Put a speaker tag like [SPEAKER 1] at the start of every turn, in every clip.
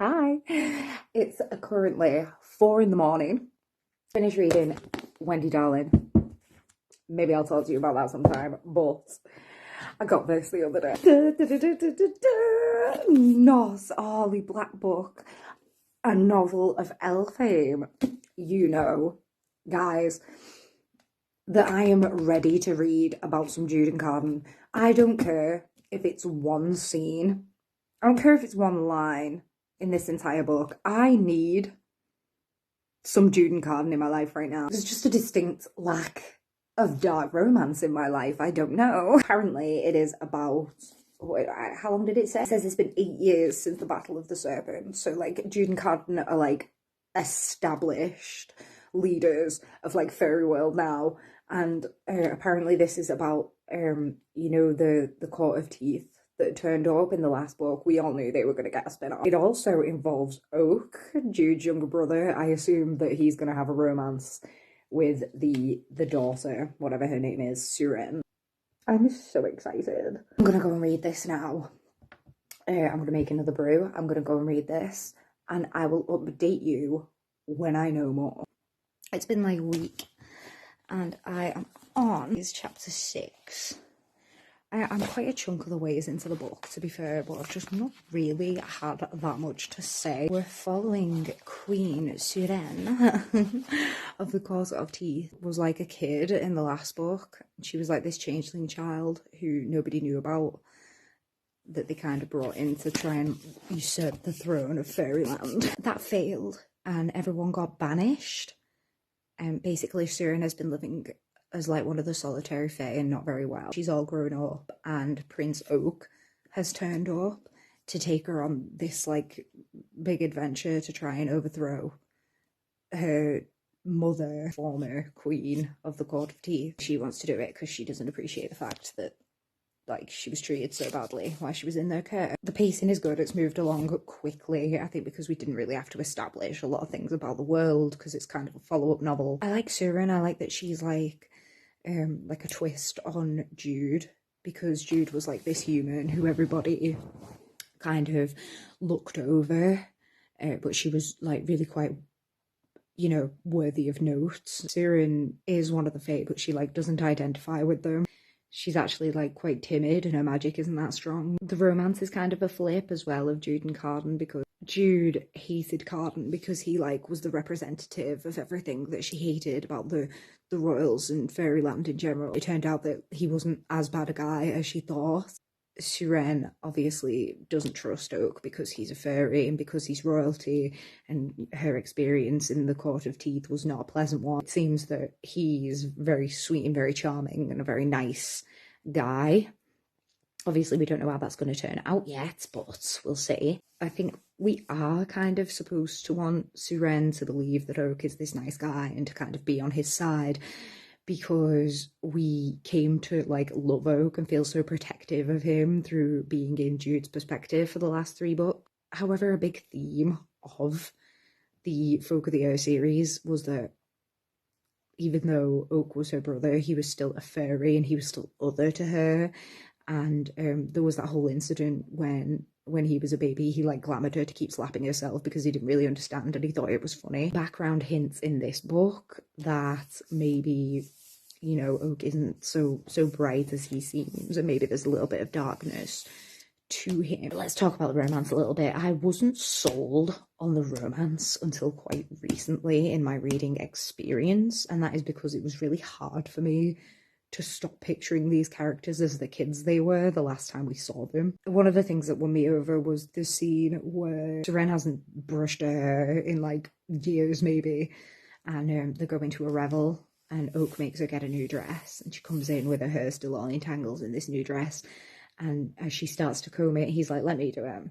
[SPEAKER 1] Hi, it's currently 4 in the morning. Finished reading Wendy Darling. Maybe I'll talk to you about that sometime, but I got this the other day. Nos Orley Black Book, a novel of Elle fame. You know, guys, that I am ready to read about some Jude and Carden. I don't care if it's one scene. I don't care if it's one line in this entire book. I need some Jude and Carden in my life right now. There's just a distinct lack of dark romance in my life. I don't know. Apparently it is about, wait, how long did it say? It says it's been 8 years since the Battle of the Serpent. So like Jude and Carden are like established leaders of like fairy world now. And apparently this is about, you know, the Court of Teeth that turned up in the last book. We all knew they were going to get a spin-off. It also involves Oak, Jude's younger brother. I assume that he's going to have a romance with the daughter, whatever her name is, Suren. I'm so excited. I'm going to go and read this now. I'm going to make another brew. I'm going to go and read this, and I will update you when I know more. It's been like a week, and I am on chapter 6. I'm quite a chunk of the ways into the book, to be fair, but I've just not really had that much to say. We're following Queen Suren of the Court of Teeth. Was like a kid in the last book. She was like this changeling child who nobody knew about, that they kind of brought in to try and usurp the throne of fairyland. That failed, and everyone got banished. And basically Suren has been living as like one of the solitary fae and not very well. She's all grown up, and Prince Oak has turned up to take her on this like big adventure to try and overthrow her mother, former queen of the Court of Teeth. She wants to do it because she doesn't appreciate the fact that like she was treated so badly while she was in their care. The pacing is good. It's moved along quickly, I think, because we didn't really have to establish a lot of things about the world, because it's kind of a follow-up novel. I like Suren. I like that she's like a twist on Jude, because Jude was like this human who everybody kind of looked over, but she was like really quite, you know, worthy of note. Suren is one of the Fae, but she like doesn't identify with them. She's actually like quite timid, and her magic isn't that strong. The romance is kind of a flip as well of Jude and Carden, because Jude hated Carden because he like was the representative of everything that she hated about the royals and fairyland in general. It turned out that he wasn't as bad a guy as she thought. Suren obviously doesn't trust Oak because he's a fairy and because he's royalty, and her experience in the Court of Teeth was not a pleasant one. It seems that he's very sweet and very charming and a very nice guy. Obviously, we don't know how that's going to turn out yet, but we'll see. I think we are kind of supposed to want Suren to believe that Oak is this nice guy and to kind of be on his side, because we came to like love Oak and feel so protective of him through being in Jude's perspective for the last 3 books. However, a big theme of the Folk of the HEIR series was that even though Oak was her brother, he was still a fairy and he was still other to her. And there was that whole incident when he was a baby, he like glamoured her to keep slapping herself because he didn't really understand and he thought it was funny. Background hints in this book that maybe, you know, Oak isn't so bright as he seems, and maybe there's a little bit of darkness to him. Let's talk about the romance a little bit. I wasn't sold on the romance until quite recently in my reading experience, and that is because it was really hard for me to stop picturing these characters as the kids they were the last time we saw them. One of the things that won me over was the scene where Suren hasn't brushed her hair in like years maybe, and they're going to a revel, and Oak makes her get a new dress, and she comes in with her hair still all entangled in this new dress, and as she starts to comb it, he's like, let me do it.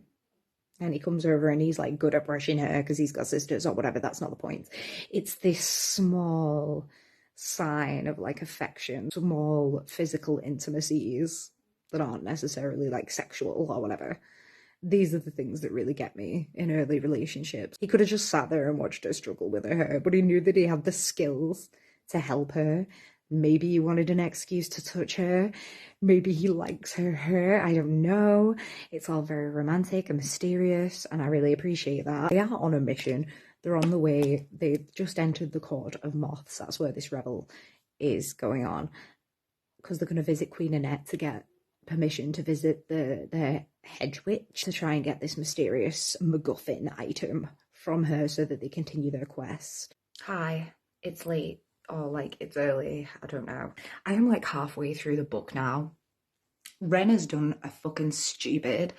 [SPEAKER 1] And he comes over and he's like good at brushing her because he's got sisters or whatever. That's not the point. It's this small sign of like affection, small physical intimacies that aren't necessarily like sexual or whatever. These are the things that really get me in early relationships. He could have just sat there and watched her struggle with her hair, but he knew that he had the skills to help her, Maybe he wanted an excuse to touch her. Maybe he likes her hair. I don't know. It's all very romantic and mysterious, and I really appreciate that. They are on a mission. They're on the way. They've just entered the court of moths. That's where this revel is going on. Because they're going to visit Queen Annette to get permission to visit the hedge witch to try and get this mysterious MacGuffin item from her so that they continue their quest. Hi, it's late. Or like it's early, I don't know. I am like halfway through the book now. Ren has done a fucking stupid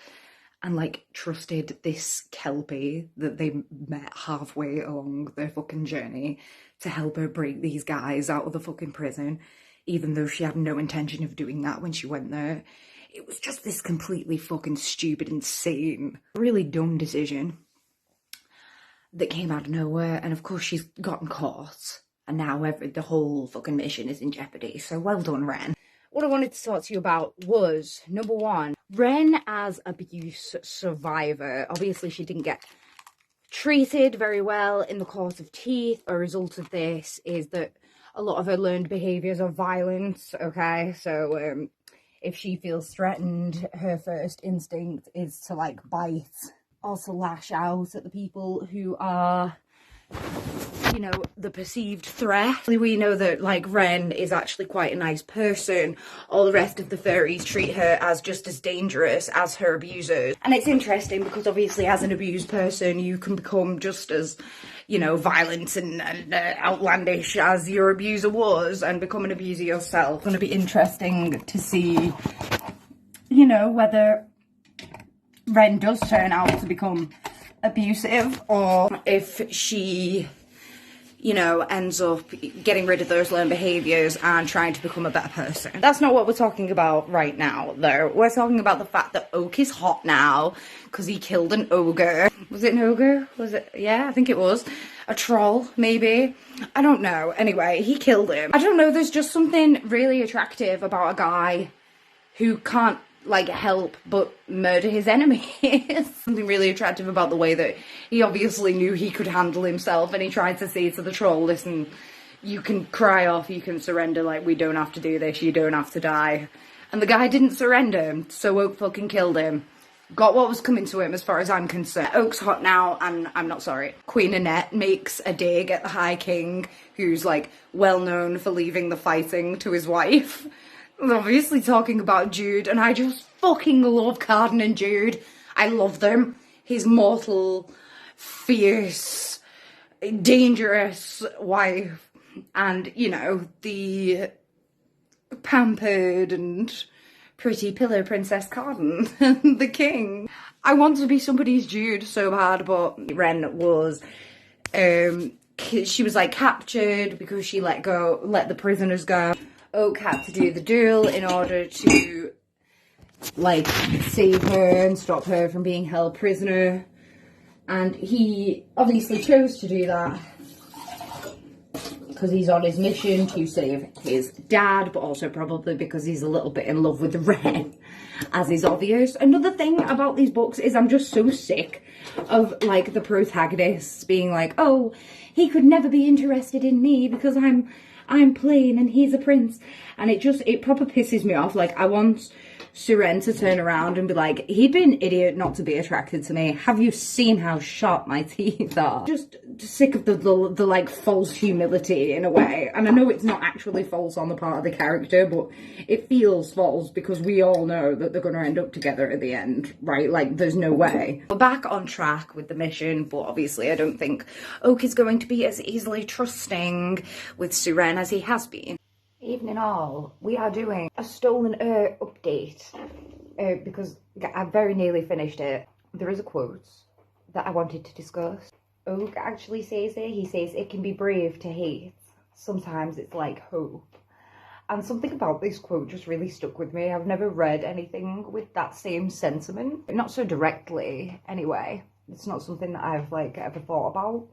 [SPEAKER 1] and like trusted this Kelpie that they met halfway along their fucking journey to help her break these guys out of the fucking prison, even though she had no intention of doing that when she went there. It was just this completely fucking stupid, insane, really dumb decision that came out of nowhere, and of course she's gotten caught. And now the whole fucking mission is in jeopardy. So well done, Ren. What I wanted to talk to you about was, number one, Ren as abuse survivor. Obviously, she didn't get treated very well in the Court of Teeth. A result of this is that a lot of her learned behaviours are violence, okay? So if she feels threatened, her first instinct is to, like, bite or to lash out at the people who are, you know, the perceived threat. We know that, like, Ren is actually quite a nice person. All the rest of the fairies treat her as just as dangerous as her abusers. And it's interesting because obviously as an abused person, you can become just as, you know, violent and outlandish as your abuser was and become an abuser yourself. It's going to be interesting to see, you know, whether Ren does turn out to become abusive or if she, you know, ends up getting rid of those learned behaviours and trying to become a better person. That's not what we're talking about right now, though. We're talking about the fact that Oak is hot now because he killed an ogre. Was it an ogre? Was it? Yeah, I think it was. A troll, maybe. I don't know. Anyway, he killed him. I don't know, there's just something really attractive about a guy who can't, like, help but murder his enemies. Something really attractive about the way that he obviously knew he could handle himself, and he tried to say to the troll, listen, you can cry off, you can surrender, like, we don't have to do this, you don't have to die. And the guy didn't surrender, so Oak fucking killed him. Got what was coming to him as far as I'm concerned. Oak's hot now, and I'm not sorry. Queen Annette makes a dig at the High King, who's, like, well known for leaving the fighting to his wife. Obviously talking about Jude, and I just fucking love Carden and Jude. I love them. His mortal, fierce, dangerous wife, and, you know, the pampered and pretty pillow princess Carden, the king. I want to be somebody's Jude so bad, but Ren was, she was, like, captured because she let the prisoners go. Oak had to do the duel in order to, like, save her and stop her from being held prisoner. And he obviously chose to do that because he's on his mission to save his dad, but also probably because he's a little bit in love with Ren, as is obvious. Another thing about these books is I'm just so sick of, like, the protagonists being like, oh, he could never be interested in me because I'm plain and he's a prince. And it proper pisses me off. Like, I want Suren to turn around and be like, he'd be an idiot not to be attracted to me. Have you seen how sharp my teeth are? Just sick of the like false humility in a way. And I know it's not actually false on the part of the character, but it feels false because we all know that they're going to end up together at the end, right? Like, there's no way. We're back on track with the mission, but obviously I don't think Oak is going to be as easily trusting with Suren as he has been. Evening all, we are doing a Stolen HEIR update because I very nearly finished it. There is a quote that I wanted to discuss. Oak actually says it. He says, it can be brave to hate. Sometimes it's like hope. And something about this quote just really stuck with me. I've never read anything with that same sentiment. Not so directly, anyway. It's not something that I've, like, ever thought about.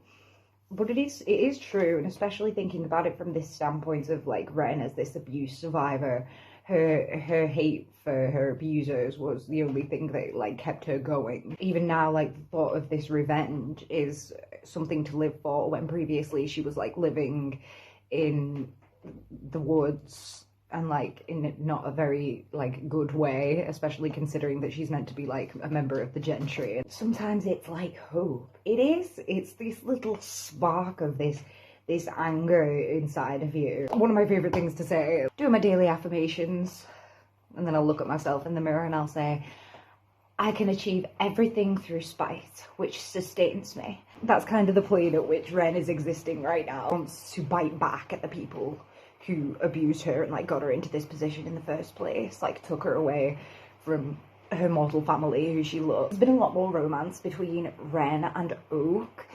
[SPEAKER 1] But it is true, and especially thinking about it from this standpoint of, like, Ren as this abuse survivor, her hate for her abusers was the only thing that, like, kept her going. Even now, like, the thought of this revenge is something to live for, when previously she was, like, living in the woods, and like in not a very like good way, especially considering that she's meant to be like a member of the gentry. Sometimes it's like hope. It's this little spark of this anger inside of you. One of my favorite things to say, do my daily affirmations, and then I'll look at myself in the mirror and I'll say, I can achieve everything through spite, which sustains me. That's kind of the plane at which Ren is existing right now. Wants to bite back at the people who abused her and like got her into this position in the first place, like took her away from her mortal family who she loved. There's been a lot more romance between Ren and Oak.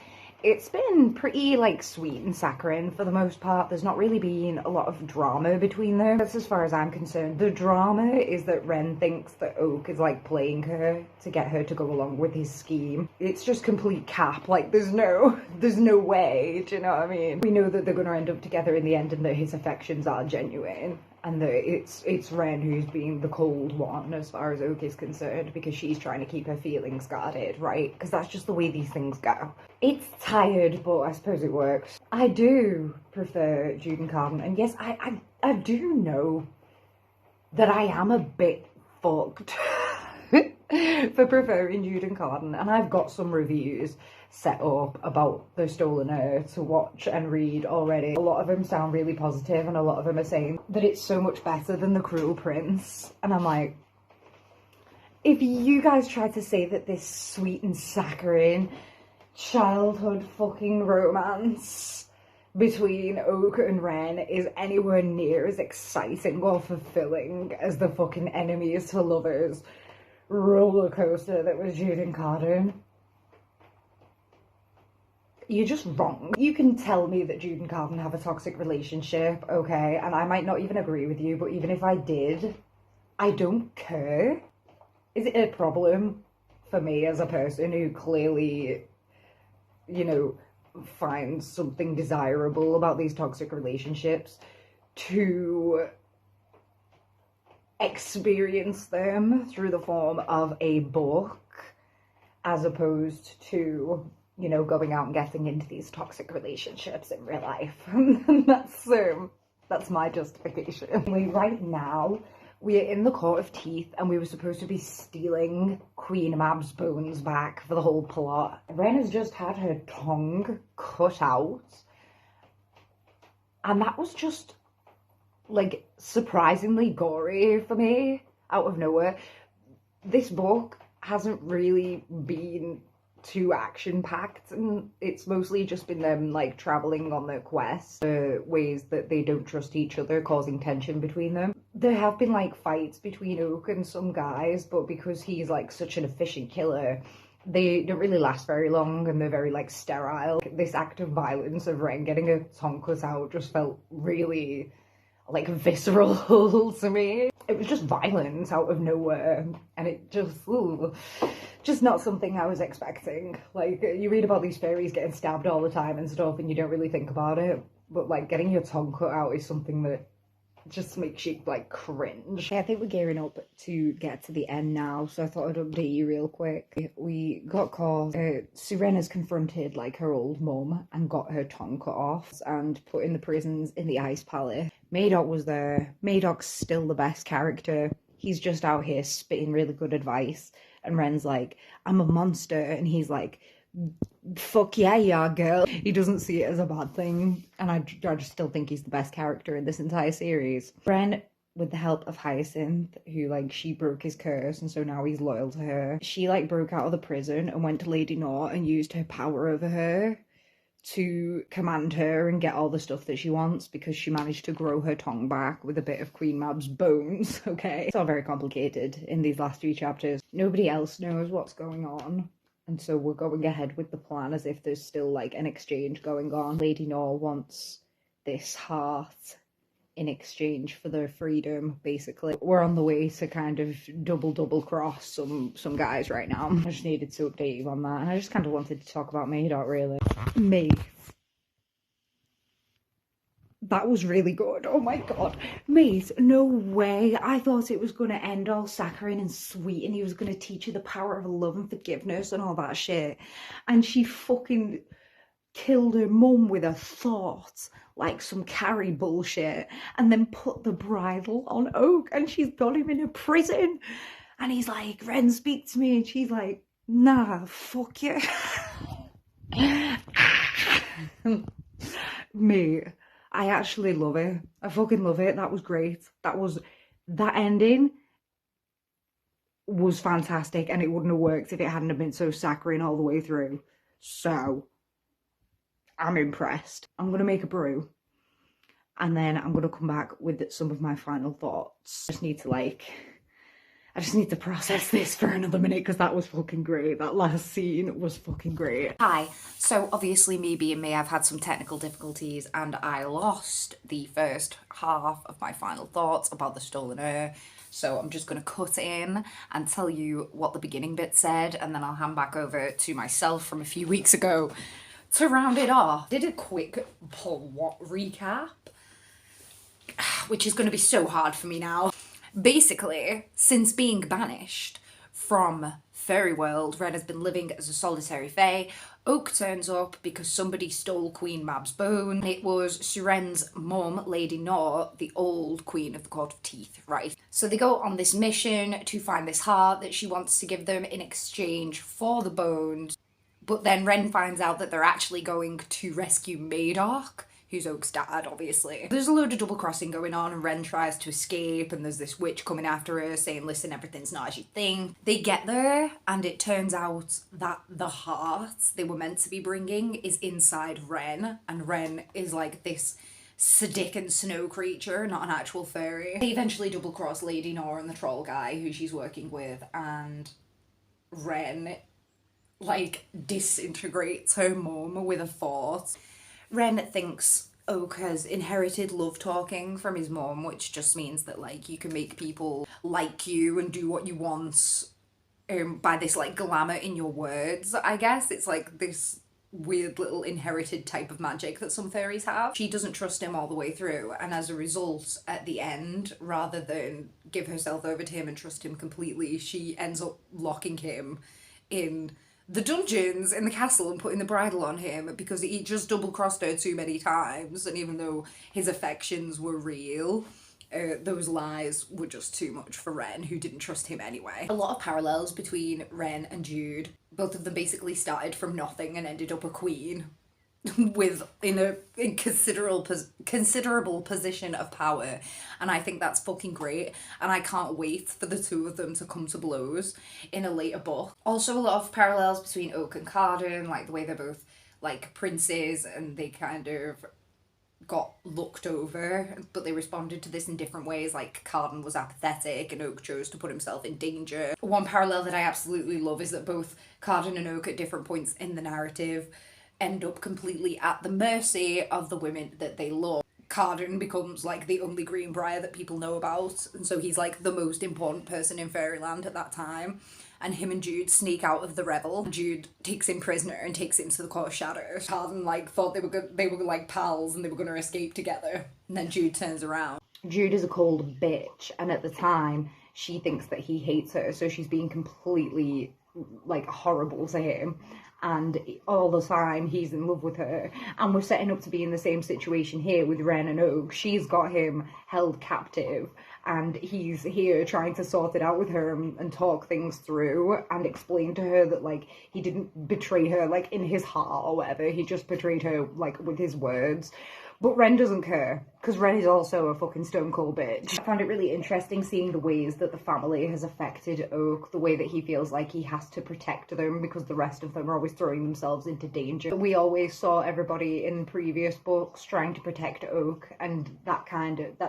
[SPEAKER 1] It's been pretty like sweet and saccharine for the most part. There's not really been a lot of drama between them. That's as far as I'm concerned. The drama is that Ren thinks that Oak is like playing her to get her to go along with his scheme. It's just complete cap. Like there's no way, do you know what I mean? We know that they're gonna end up together in the end and that his affections are genuine. And that it's Ren who's being the cold one as far as Oak is concerned, because she's trying to keep her feelings guarded, right? Because that's just the way these things go. It's tired, but I suppose it works. I do prefer Jude and Carden, and yes, I do know that I am a bit fucked for preferring Jude and Carden, and I've got some reviews set up about The Stolen Heir to watch and read already. A lot of them sound really positive, and a lot of them are saying that it's so much better than The Cruel Prince, and I'm like, if you guys try to say that this sweet and saccharine childhood fucking romance between Oak and Ren is anywhere near as exciting or fulfilling as the fucking enemies to lovers roller coaster that was Jude and Carden, you're just wrong. You can tell me that Jude and Carden have a toxic relationship, okay, and I might not even agree with you, but even if I did, I don't care. Is it a problem for me as a person who clearly, you know, finds something desirable about these toxic relationships to experience them through the form of a book as opposed to, you know, going out and getting into these toxic relationships in real life? That's my justification. Right now, we're in the Court of Teeth, and we were supposed to be stealing Queen Mab's bones back for the whole plot. Ren has just had her tongue cut out, and that was just, like, surprisingly gory for me, out of nowhere. This book hasn't really been too action-packed, and it's mostly just been them like traveling on their quest, ways that they don't trust each other, causing tension between them. There have been like fights between Oak and some guys, but because he's like such an efficient killer, they don't really last very long, and they're very like sterile. This act of violence of Ren getting her tongue cut out just felt really like visceral to me. It was just violence out of nowhere, and it just not something I was expecting. Like, you read about these fairies getting stabbed all the time and stuff, and you don't really think about it, but like getting your tongue cut out is something that just makes you like cringe. I think we're gearing up to get to the end now, so I thought I'd update you real quick. We got caught. Serena's confronted like her old mum and got her tongue cut off and put in the prisons in the Ice Palace. Madoc was there. Madoc's still the best character. He's just out here spitting really good advice, and Ren's like, I'm a monster, and he's like, fuck yeah, you are, girl. He doesn't see it as a bad thing, and I just still think he's the best character in this entire series. Ren, with the help of Hyacinth, who like, she broke his curse, and so now he's loyal to her. She like broke out of the prison and went to Lady Nor and used her power over her to command her and get all the stuff that she wants, because she managed to grow her tongue back with a bit of Queen Mab's bones, okay? It's all very complicated in these last 3 chapters. Nobody else knows what's going on, and so we're going ahead with the plan as if there's still like an exchange going on. Lady Nor wants this heart in exchange for their freedom, basically. We're on the way to kind of double cross some guys right now. I just needed to update you on that, and I just kind of wanted to talk about Madoc, really. Mate. That was really good. Oh my god. Mate, no way. I thought it was going to end all saccharine and sweet, and he was going to teach you the power of love and forgiveness and all that shit. And she fucking killed her mum with a thought, like some Carrie bullshit, and then put the bridle on Oak, and she's got him in a prison. And he's like, Ren, speak to me. And she's like, nah, fuck you. Mate, I actually love it. I fucking love it. That was great. That ending was fantastic, and it wouldn't have worked if it hadn't have been so saccharine all the way through. So, I'm impressed. I'm gonna make a brew, and then I'm gonna come back with some of my final thoughts. I just need to process this for another minute because that was fucking great. That last scene was fucking great. Hi, so obviously me being me, I've had some technical difficulties and I lost the first half of my final thoughts about the stolen heir. So I'm just going to cut in and tell you what the beginning bit said, and then I'll hand back over to myself from a few weeks ago to round it off. Did a quick plot recap, which is going to be so hard for me now. Basically, since being banished from Fairy World, Ren has been living as a solitary fae. Oak turns up because somebody stole Queen Mab's bone. It was Suren's mum, Lady Nor, the old Queen of the Court of Teeth, right? So they go on this mission to find this heart that she wants to give them in exchange for the bones. But then Ren finds out that they're actually going to rescue Madoc, who's Oak's dad, obviously. There's a load of double crossing going on, and Ren tries to escape, and there's this witch coming after her saying, listen, everything's not as you think. They get there, and it turns out that the heart they were meant to be bringing is inside Ren, and Ren is like this Sadic snow creature, not an actual fairy. They eventually double cross Lady Nor and the troll guy who she's working with, and Ren like disintegrates her mum with a thought. Ren thinks Oak has inherited love talking from his mom, which just means that like you can make people like you and do what you want by this like glamour in your words, I guess. It's like this weird little inherited type of magic that some fairies have. She doesn't trust him all the way through, and as a result, at the end, rather than give herself over to him and trust him completely, she ends up locking him in the dungeons in the castle and putting the bridle on him because he just double-crossed her too many times, and even though his affections were real, those lies were just too much for Ren, who didn't trust him anyway. A lot of parallels between Ren and Jude. Both of them basically started from nothing and ended up a queen in a considerable position of power, and I think that's fucking great, and I can't wait for the two of them to come to blows in a later book. Also a lot of parallels between Oak and Carden, like the way they're both like princes and they kind of got looked over, but they responded to this in different ways. Like Carden was apathetic and Oak chose to put himself in danger. One parallel that I absolutely love is that both Carden and Oak at different points in the narrative end up completely at the mercy of the women that they love. Carden becomes like the only Greenbrier that people know about, and so he's like the most important person in Fairyland at that time, and him and Jude sneak out of the revel. Jude takes him prisoner and takes him to the Court of Shadows. Carden like thought they were like pals and they were gonna escape together, and then Jude turns around. Jude is a cold bitch, and at the time she thinks that he hates her, so she's being completely like horrible to him, and all the time he's in love with her, and we're setting up to be in the same situation here with Ren and Oak. She's got him held captive and he's here trying to sort it out with her and talk things through and explain to her that like he didn't betray her like in his heart or whatever, he just betrayed her like with his words. But Ren doesn't care, because Ren is also a fucking stone cold bitch. I found it really interesting seeing the ways that the family has affected Oak, the way that he feels like he has to protect them because the rest of them are always throwing themselves into danger. We always saw everybody in previous books trying to protect Oak, and that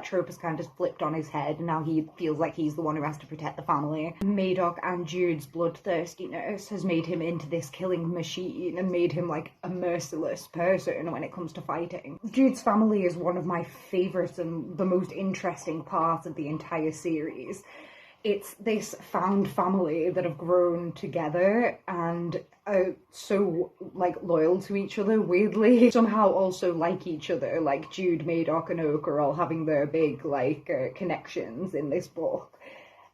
[SPEAKER 1] trope has kind of flipped on his head, and now he feels like he's the one who has to protect the family. Madoc and Jude's bloodthirstiness has made him into this killing machine and made him like a merciless person when it comes to fighting. Jude's family is one of my favourites and the most interesting part of the entire series. It's this found family that have grown together and are so like loyal to each other, weirdly. Somehow also like each other, like Jude, Madoc and Oak are all having their big like connections in this book.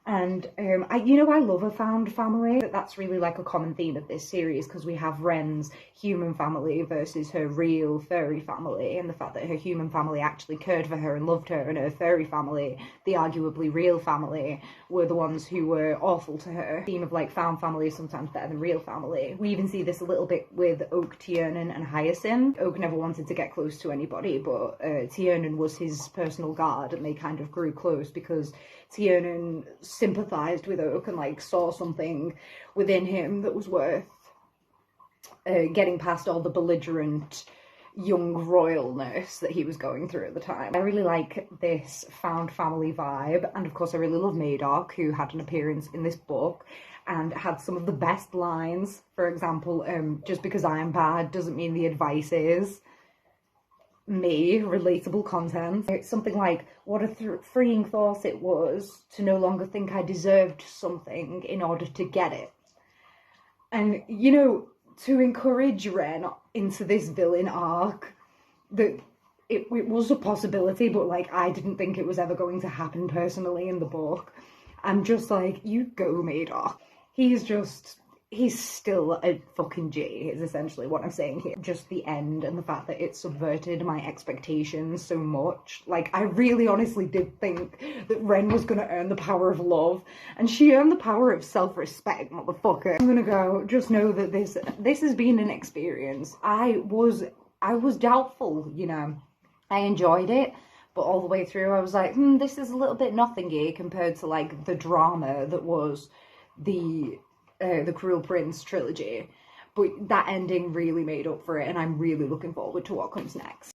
[SPEAKER 1] And I love a found family. That's really like a common theme of this series, because we have Ren's human family versus her real furry family, and the fact that her human family actually cared for her and loved her, and her furry family, the arguably real family, were the ones who were awful to her. The theme of like found family is sometimes better than real family. We even see this a little bit with Oak, Tiernan, and Hyacinth. Oak never wanted to get close to anybody, but Tiernan was his personal guard, and they kind of grew close because Tiernan sympathised with Oak and like saw something within him that was worth getting past all the belligerent young royalness that he was going through at the time. I really like this found family vibe, and of course I really love Madoc, who had an appearance in this book and had some of the best lines. For example, just because I am bad doesn't mean the advice is. Me, relatable content. It's something like, what a freeing thought it was to no longer think I deserved something in order to get it. And, you know, to encourage Ren into this villain arc, that it was a possibility, but like I didn't think it was ever going to happen personally in the book. I'm just like, you go, Madoc. He's still a fucking G, is essentially what I'm saying here. Just the end and the fact that it subverted my expectations so much. Like, I really honestly did think that Ren was gonna earn the power of love, and she earned the power of self-respect, motherfucker. I'm gonna go, just know that this has been an experience. I was doubtful, you know. I enjoyed it, but all the way through I was like, this is a little bit nothingy compared to like the drama that was the Cruel Prince trilogy. But that ending really made up for it, and I'm really looking forward to what comes next.